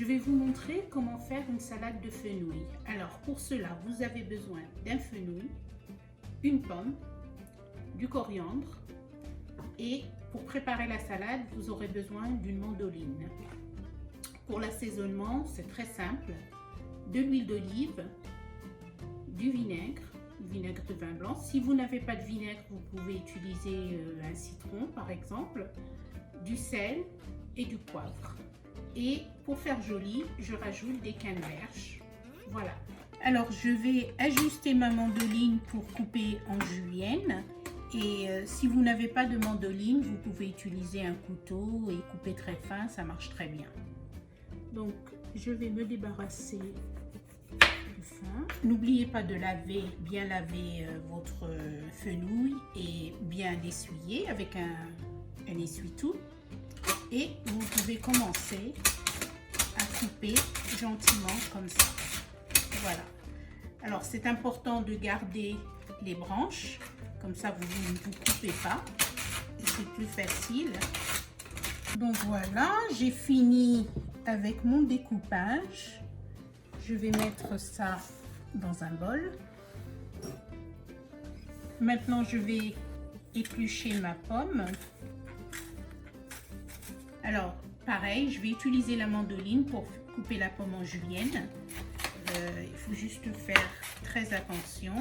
vais vous montrer comment faire une salade de fenouil. Alors pour cela, vous avez besoin d'un fenouil, une pomme, du coriandre et pour préparer la salade, vous aurez besoin d'une mandoline. Pour l'assaisonnement, c'est très simple. De l'huile d'olive, du vinaigre de vin blanc. Si vous n'avez pas de vinaigre, vous pouvez utiliser un citron par exemple, du sel et du poivre. Et pour faire joli, je rajoute des canneberges. Voilà. Alors je vais ajuster ma mandoline pour couper en julienne. Et si vous n'avez pas de mandoline, vous pouvez utiliser un couteau et couper très fin, ça marche très bien. Donc je vais me débarrasser du fin. N'oubliez pas de bien laver votre fenouil et bien l'essuyer avec un essuie-tout. Et vous pouvez commencer à couper gentiment comme ça. Voilà. Alors c'est important de garder les branches, comme ça vous ne vous coupez pas. C'est plus facile. Donc voilà, j'ai fini avec mon découpage. Je vais mettre ça dans un bol. Maintenant je vais éplucher ma pomme. Alors, pareil, je vais utiliser la mandoline pour couper la pomme en julienne. Il faut juste faire très attention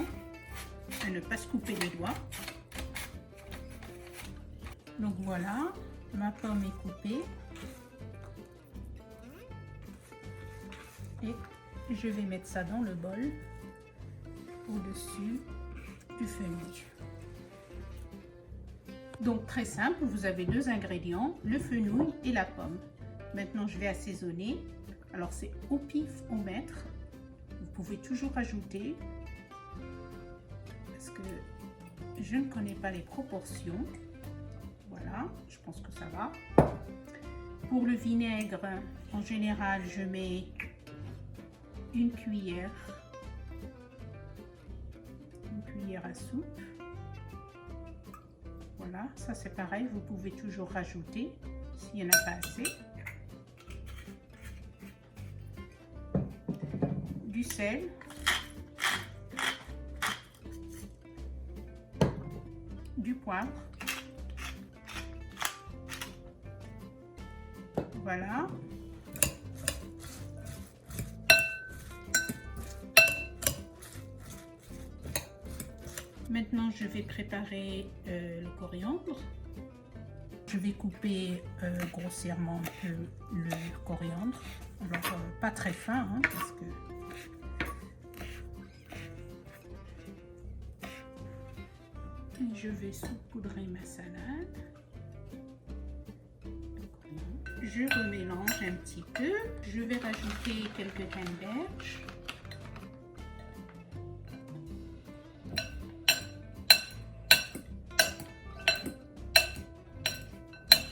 à ne pas se couper les doigts. Donc voilà, ma pomme est coupée. Et je vais mettre ça dans le bol au-dessus du fenouil. Donc très simple, vous avez deux ingrédients, le fenouil et la pomme. Maintenant je vais assaisonner. Alors c'est au pif, au mètre. Vous pouvez toujours rajouter parce que je ne connais pas les proportions. Voilà, je pense que ça va. Pour le vinaigre, en général, je mets une cuillère à soupe. Voilà, ça c'est pareil, vous pouvez toujours rajouter s'il n'y en a pas assez. Du sel. Du poivre. Voilà. Maintenant, je vais préparer le coriandre. Je vais couper grossièrement le coriandre. Alors, pas très fin, hein, parce que... Et je vais saupoudrer ma salade. Je remélange un petit peu. Je vais rajouter quelques canneberges.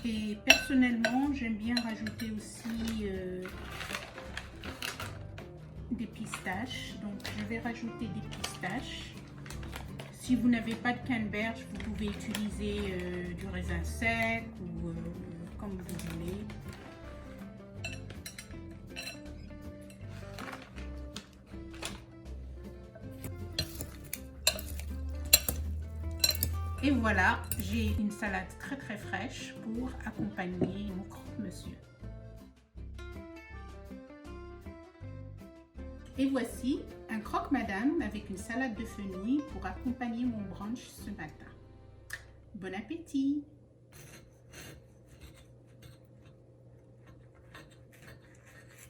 Et personnellement, j'aime bien rajouter aussi des pistaches. Donc, je vais rajouter des pistaches. Si vous n'avez pas de canneberge, vous pouvez utiliser du raisin sec ou comme vous voulez. Et voilà, j'ai une salade très très fraîche pour accompagner mon croque-monsieur. Et voici un croque-madame avec une salade de fenouil pour accompagner mon brunch ce matin. Bon appétit!